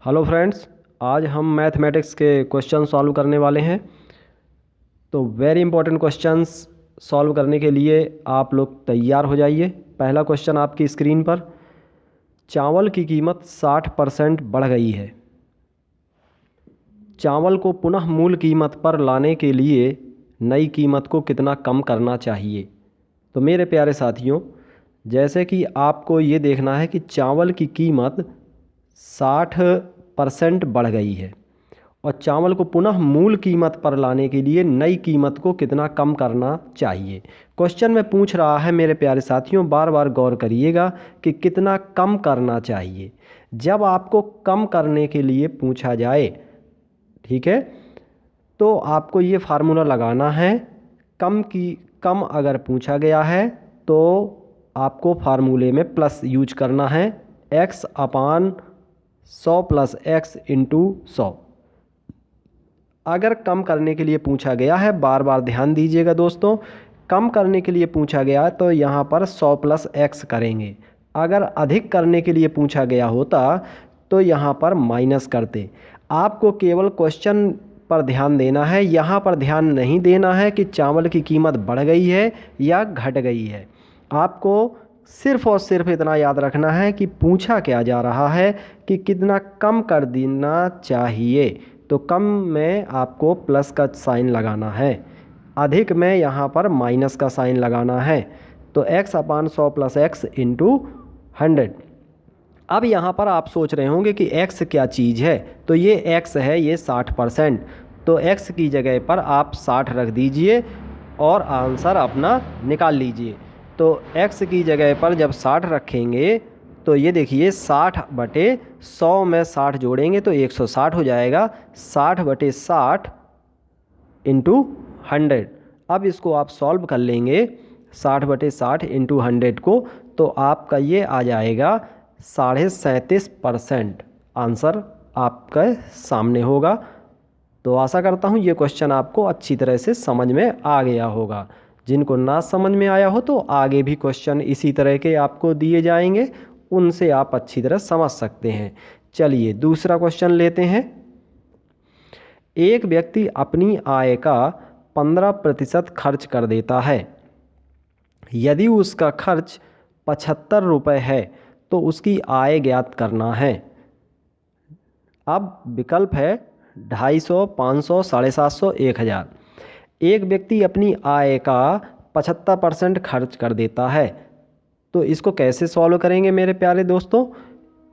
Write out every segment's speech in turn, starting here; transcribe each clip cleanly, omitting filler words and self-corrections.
Hello friends, आज हम mathematics के क्वेश्चन सॉल्व करने वाले हैं। तो वेरी इंपॉर्टेंट क्वेश्चंस सॉल्व करने के लिए आप लोग तैयार हो जाइए। पहला क्वेश्चन आपकी स्क्रीन पर, चावल की कीमत 60% बढ़ गई है। चावल को पुनः मूल कीमत पर लाने के लिए नई कीमत को कितना कम करना चाहिए। तो मेरे प्यारे साथियों, जैसे कि आपको ये देखना है कि चावल की कीमत 60% बढ़ गई है और चावल को पुनः मूल कीमत पर लाने के लिए नई कीमत को कितना कम करना चाहिए। क्वेश्चन में पूछ रहा है मेरे प्यारे साथियों, बार बार गौर करिएगा कि कितना कम करना चाहिए। जब आपको कम करने के लिए पूछा जाए, ठीक है, तो आपको ये फार्मूला लगाना है। कम अगर पूछा गया है तो आपको फार्मूले में प्लस यूज करना है, x/100 प्लस x इंटू 100। अगर कम करने के लिए पूछा गया है, बार बार ध्यान दीजिएगा दोस्तों, कम करने के लिए पूछा गया है तो यहाँ पर 100 प्लस x करेंगे। अगर अधिक करने के लिए पूछा गया होता तो यहाँ पर माइनस करते। आपको केवल क्वेश्चन पर ध्यान देना है, यहाँ पर ध्यान नहीं देना है कि चावल की कीमत बढ़ गई है या घट गई है। आपको सिर्फ और सिर्फ इतना याद रखना है कि पूछा क्या जा रहा है कि कितना कम कर देना चाहिए। तो कम में आपको प्लस का साइन लगाना है, अधिक में यहाँ पर माइनस का साइन लगाना है। तो x/100 प्लस x इंटू 100। अब यहाँ पर आप सोच रहे होंगे कि x क्या चीज़ है। तो ये x है, ये 60%। तो x की जगह पर आप 60 रख दीजिए और आंसर अपना निकाल लीजिए। तो x की जगह पर जब 60 रखेंगे तो ये देखिए 60/100 में 60 जोड़ेंगे तो 160 हो जाएगा। 60/60 इंटू 100। अब इसको आप सॉल्व कर लेंगे 60/60 इंटू 100 को, तो आपका ये आ जाएगा 37.5%। आंसर आपके सामने होगा। तो आशा करता हूँ ये क्वेश्चन आपको अच्छी तरह से समझ में आ गया होगा। जिनको ना समझ में आया हो तो आगे भी क्वेश्चन इसी तरह के आपको दिए जाएंगे, उनसे आप अच्छी तरह समझ सकते हैं। चलिए दूसरा क्वेश्चन लेते हैं। एक व्यक्ति अपनी आय का 15% खर्च कर देता है। यदि उसका खर्च 75 रुपये है तो उसकी आय ज्ञात करना है। अब विकल्प है 250, 500, 750, 1000। एक व्यक्ति अपनी आय का 75% खर्च कर देता है, तो इसको कैसे सॉल्व करेंगे मेरे प्यारे दोस्तों।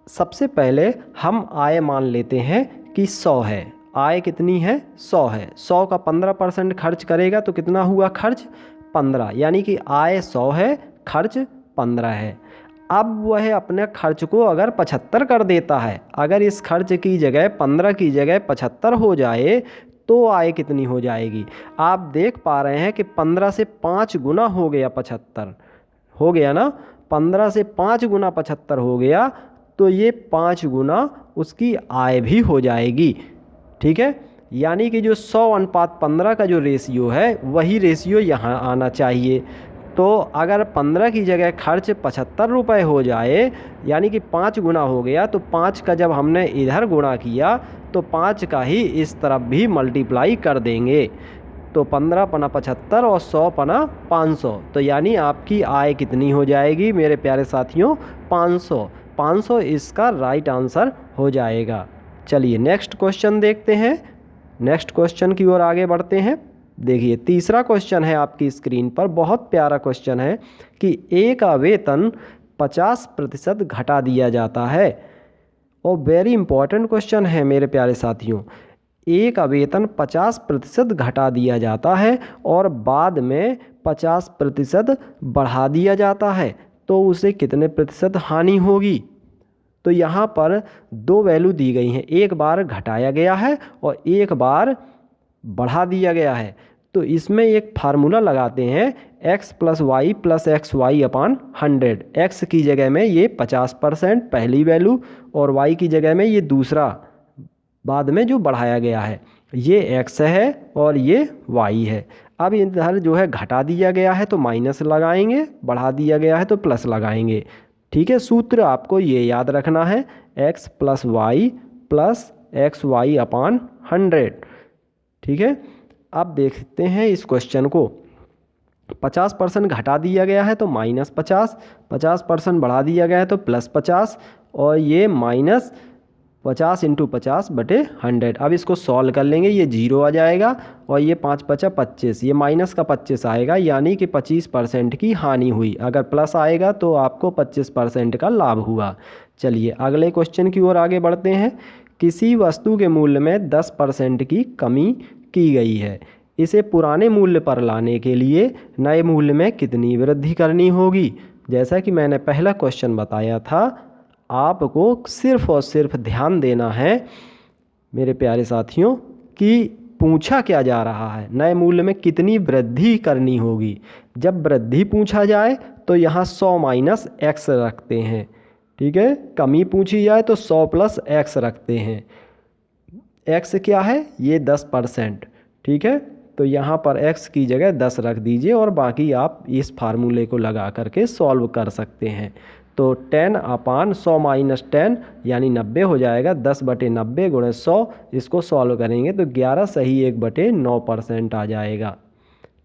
सबसे पहले हम आय मान लेते हैं कि 100 है। आय कितनी है? 100 है। 100 का 15% खर्च करेगा तो कितना हुआ खर्च? 15। यानी कि आय 100 है, खर्च 15 है। अब वह अपने खर्च को अगर 75 कर देता है, अगर इस खर्च की जगह 15 की जगह 75 हो जाए तो आय कितनी हो जाएगी? आप देख पा रहे हैं कि 15 से 5 गुना हो गया 75, हो गया ना। 15 से 5 गुना 75 हो गया तो ये 5 गुना उसकी आय भी हो जाएगी। ठीक है, यानी कि जो 100:15 का जो रेशियो है वही रेशियो यहाँ आना चाहिए। तो अगर 15 की जगह खर्च 75 रुपये हो जाए, यानी कि 5 गुना हो गया, तो 5 का जब हमने इधर गुणा किया तो 5 का ही इस तरफ भी मल्टीप्लाई कर देंगे। तो 15×5 75 और 100×5 500। तो यानी आपकी आय कितनी हो जाएगी मेरे प्यारे साथियों? 500। 500 इसका राइट आंसर हो जाएगा। चलिए नेक्स्ट क्वेश्चन देखते हैं। नेक्स्ट क्वेश्चन की ओर आगे बढ़ते हैं। देखिए तीसरा क्वेश्चन है आपकी स्क्रीन पर, बहुत प्यारा क्वेश्चन है कि ए का वेतन 50% घटा दिया जाता है। और वेरी इंपॉर्टेंट क्वेश्चन है मेरे प्यारे साथियों। ए का वेतन 50% घटा दिया जाता है और बाद में 50% बढ़ा दिया जाता है, तो उसे कितने प्रतिशत हानि होगी? तो यहाँ पर दो वैल्यू दी गई हैं, एक बार घटाया गया है और एक बार बढ़ा दिया गया है। तो इसमें एक फार्मूला लगाते हैं, x plus Y plus XY/100। x की जगह में ये 50% पहली वैल्यू और y की जगह में ये दूसरा बाद में जो बढ़ाया गया है, ये x है और ये y है। अब इधर जो है घटा दिया गया है तो माइनस लगाएंगे, बढ़ा दिया गया है तो प्लस लगाएंगे। ठीक है, सूत्र आपको ये याद रखना है, x plus Y plus X Y upon 100। ठीक है, अब देखते हैं इस क्वेश्चन को। 50% घटा दिया गया है तो -50, 50% बढ़ा दिया गया है तो +50, और ये -50 × 50/100। अब इसको सॉल्व कर लेंगे, ये 0 आ जाएगा और ये 5 × 5 = 25, ये माइनस का 25 आएगा, यानी कि 25% की हानि हुई। अगर प्लस आएगा तो आपको 25% का लाभ हुआ। चलिए अगले क्वेश्चन की ओर आगे बढ़ते हैं। किसी वस्तु के मूल्य में 10% की कमी की गई है, इसे पुराने मूल्य पर लाने के लिए नए मूल्य में कितनी वृद्धि करनी होगी। जैसा कि मैंने पहला क्वेश्चन बताया था, आपको सिर्फ और सिर्फ ध्यान देना है मेरे प्यारे साथियों कि पूछा क्या जा रहा है, नए मूल्य में कितनी वृद्धि करनी होगी। जब वृद्धि पूछा जाए तो यहाँ 100 माइनस एक्स रखते हैं। ठीक है, कमी पूछी जाए तो 100 प्लस एक्स रखते हैं। एक्स क्या है, ये 10%। ठीक है, तो यहाँ पर x की जगह 10 रख दीजिए और बाकी आप इस फार्मूले को लगा करके सॉल्व कर सकते हैं। तो 10/100 - 10 यानी 90 हो जाएगा। 10/90 × 100, इसको सॉल्व करेंगे तो 11 सही 1/9% आ जाएगा।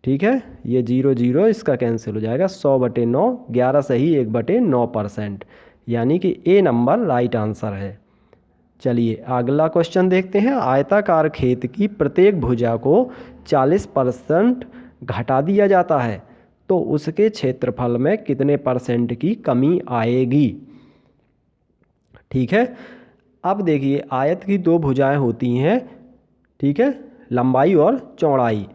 ठीक है, ये 0 0 इसका कैंसिल हो जाएगा। 100/9, 11 सही 1/9%, यानी कि ए नंबर राइट आंसर है। चलिए अगला क्वेश्चन देखते हैं। आयताकार खेत की प्रत्येक भुजा को 40% घटा दिया जाता है तो उसके क्षेत्रफल में कितने % की कमी आएगी। ठीक है, अब देखिए आयत की 2 भुजाएं होती हैं। ठीक है, लंबाई और चौड़ाई।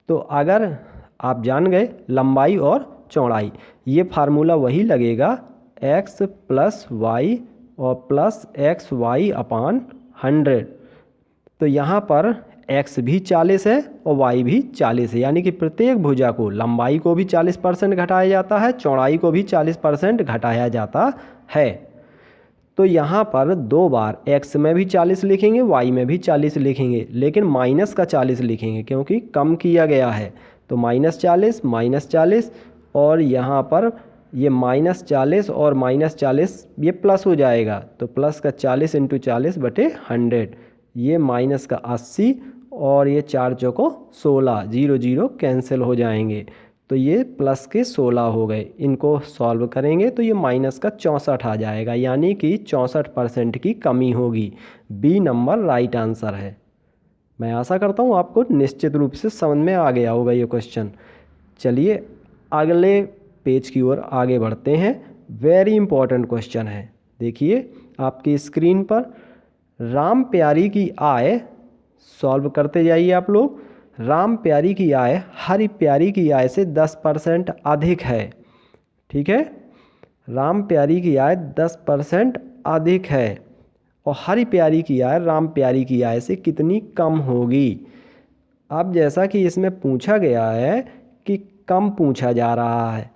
तो अगर आप जान गए लंबाई और चौड़ाई, ये फार्मूला वही लगेगा x + y और प्लस XY/100। तो यहाँ पर x भी 40 है और y भी 40 है, यानी कि प्रत्येक भुजा को, लंबाई को भी 40% घटाया जाता है, चौड़ाई को भी 40% घटाया जाता है। तो यहाँ पर 2 बार x में भी 40 लिखेंगे, y में भी 40 लिखेंगे, लेकिन माइनस का 40 लिखेंगे क्योंकि कम किया गया है। तो -40 -40, और यहाँ पर ये -40 और -40 ये प्लस हो जाएगा, तो प्लस का 40 × 40/100, ये माइनस का 80 और ये 4 चौको 16, 0 0 कैंसिल हो जाएंगे, तो ये प्लस के 16 हो गए। इनको सॉल्व करेंगे तो ये माइनस का 64 आ जाएगा, यानी कि 64% की कमी होगी। बी नंबर राइट आंसर है। मैं आशा करता हूँ आपको निश्चित रूप से समझ में आ गया होगा ये क्वेश्चन। चलिए अगले पेज की ओर आगे बढ़ते हैं। वेरी इंपॉर्टेंट क्वेश्चन है, देखिए आपकी स्क्रीन पर। राम प्यारी की आय, सॉल्व करते जाइए आप लोग। राम प्यारी की आय हरि प्यारी की आय से 10% अधिक है। ठीक है, राम प्यारी की आय 10% अधिक है और हरि प्यारी की आय राम प्यारी की आय से कितनी कम होगी। अब जैसा कि इसमें पूछा गया है कि कम पूछा जा रहा है,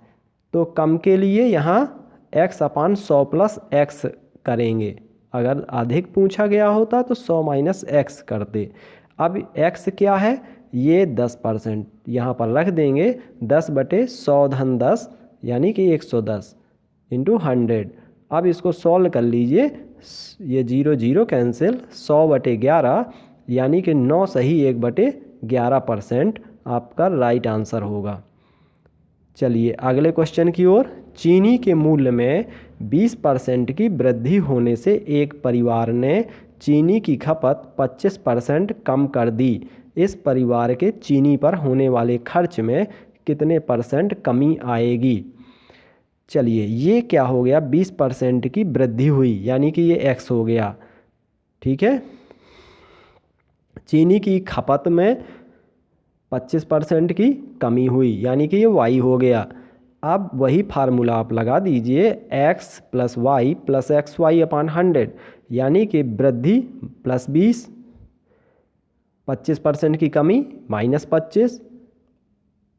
तो कम के लिए यहाँ x/100 + x करेंगे। अगर अधिक पूछा गया होता तो 100 - x करते। अब x क्या है, ये 10%, यहाँ पर रख देंगे। 10/100 × 10 यानी कि 110 × 100। अब इसको सॉल्व कर लीजिए, ये 0 0 कैंसिल, 100/11 यानी कि 9 सही 1/11% आपका राइट आंसर होगा। चलिए अगले क्वेश्चन की ओर। चीनी के मूल्य में 20% की वृद्धि होने से एक परिवार ने चीनी की खपत 25% कम कर दी। इस परिवार के चीनी पर होने वाले खर्च में कितने % कमी आएगी। चलिए ये क्या हो गया, 20% की वृद्धि हुई यानी कि ये x हो गया। ठीक है, चीनी की खपत में 25% की कमी हुई यानी कि ये y हो गया। अब वही फार्मूला आप लगा दीजिए, x + y + XY/100, यानी कि वृद्धि +20, 25% की कमी -25,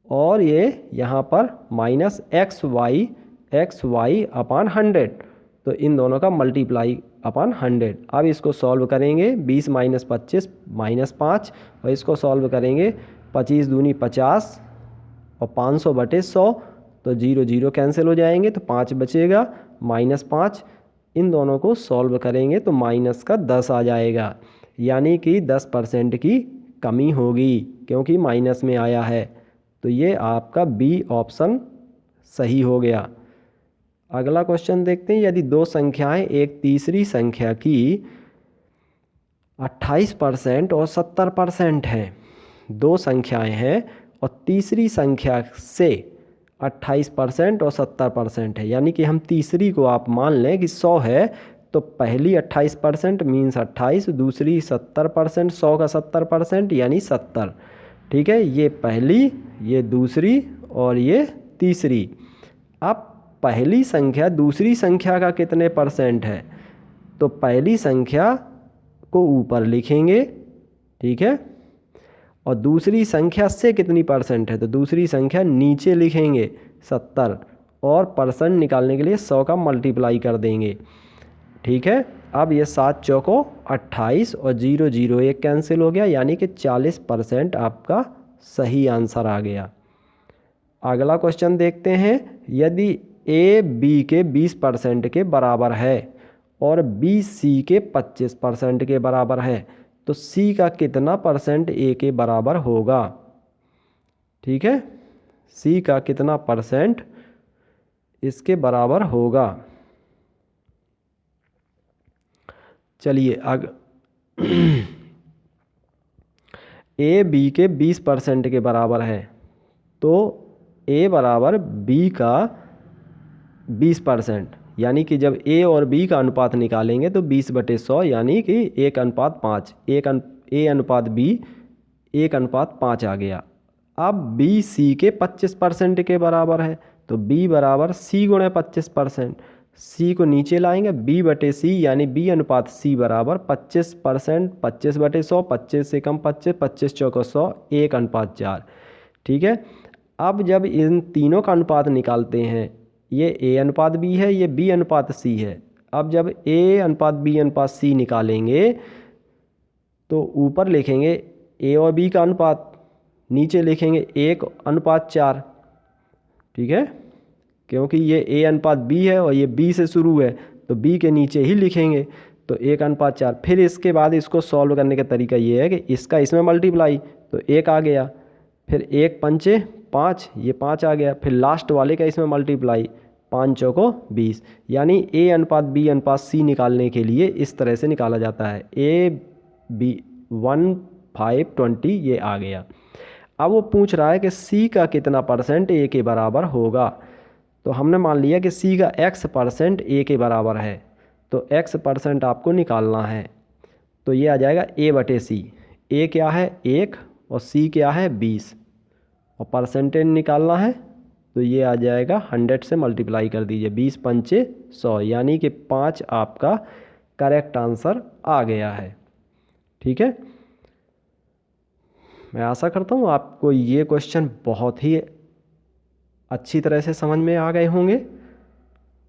और ये यहाँ पर -XY/100, तो इन दोनों का मल्टीप्लाई अपन 100। अब इसको सॉल्व करेंगे, 20 - 25 -5, और इसको सॉल्व करेंगे 25 दूनी 50 और 500/100, तो 0 0 कैंसिल हो जाएंगे, तो 5 बचेगा, -5, इन दोनों को सॉल्व करेंगे तो माइनस का 10 आ जाएगा, यानी कि 10% की कमी होगी क्योंकि माइनस में आया है। तो ये आपका बी ऑप्शन सही हो गया। अगला क्वेश्चन देखते हैं। यदि दो संख्याएं एक तीसरी संख्या की 28% और 70% हैं, दो संख्याएं हैं और तीसरी संख्या से 28% और 70% है, यानी कि हम तीसरी को आप मान लें कि 100 है, तो पहली 28% मीन्स 28, दूसरी 70%, 100 का 70% यानी 70। ठीक है, ये पहली, ये दूसरी और ये तीसरी। अब पहली संख्या दूसरी संख्या का कितने परसेंट है, तो पहली संख्या को ऊपर लिखेंगे, ठीक है, और दूसरी संख्या से कितनी परसेंट है तो दूसरी संख्या नीचे लिखेंगे 70, और परसेंट निकालने के लिए 100 का मल्टीप्लाई कर देंगे। ठीक है, अब ये 7 चौको 28 और 0 0 1 कैंसिल हो गया, यानी कि 40% आपका सही आंसर आ गया। अगला क्वेश्चन देखते हैं। यदि ए बी के 20% के बराबर है और बी सी के 25% के बराबर है, तो सी का कितना परसेंट ए के बराबर होगा। ठीक है, सी का कितना परसेंट इसके बराबर होगा। चलिए ए बी के 20% के बराबर है, तो ए बराबर बी का 20%, यानी कि जब ए और बी का अनुपात निकालेंगे तो 20/100 यानी कि 1:5, ए अनुपात बी 1:5 आ गया। अब बी सी के 25% के बराबर है, तो बी बराबर सी गुणे 25%, सी को नीचे लाएंगे, b/c यानी b अनुपात c बराबर 25%, 25/100, 25 से कम 25, 25 चौको 100, 1:4। ठीक है, अब जब इन तीनों का अनुपात निकालते हैं, ये a अनुपात b है, ये b अनुपात c है। अब जब a अनुपात b अनुपात c निकालेंगे तो ऊपर लिखेंगे a और b का अनुपात, नीचे लिखेंगे 1:4। ठीक है, क्योंकि ये a अनुपात b है और ये b से शुरू है तो b के नीचे ही लिखेंगे, तो 1:4। फिर इसके बाद इसको सॉल्व करने का तरीका ये है कि इसका इसमें मल्टीप्लाई, तो 1 आ गया, फिर 1 पंचे 5, ये 5 आ गया, फिर लास्ट वाले का इसमें मल्टीप्लाई, 5 चौको 20, यानी a अनुपात b अनुपात c निकालने के लिए इस तरह से निकाला जाता है। a b 1 5 20 ये आ गया। अब वो पूछ रहा है कि c का कितना परसेंट a के बराबर होगा, तो हमने मान लिया कि c का x% a के बराबर है, तो x% आपको निकालना है, तो ये आ जाएगा a/c। a क्या है 1 और c क्या है 20, और परसेंटेज निकालना है, तो ये आ जाएगा 100 से मल्टीप्लाई कर दीजिए, 20 पंचे 100, यानी कि 5 आपका करेक्ट आंसर आ गया है। ठीक है, मैं आशा करता हूँ आपको ये क्वेश्चन बहुत ही अच्छी तरह से समझ में आ गए होंगे,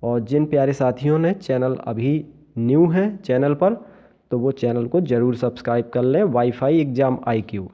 और जिन प्यारे साथियों ने चैनल अभी न्यू हैं चैनल पर, तो वो चैनल को ज़रूर सब्सक्राइब कर लें। Wifi exam IQ।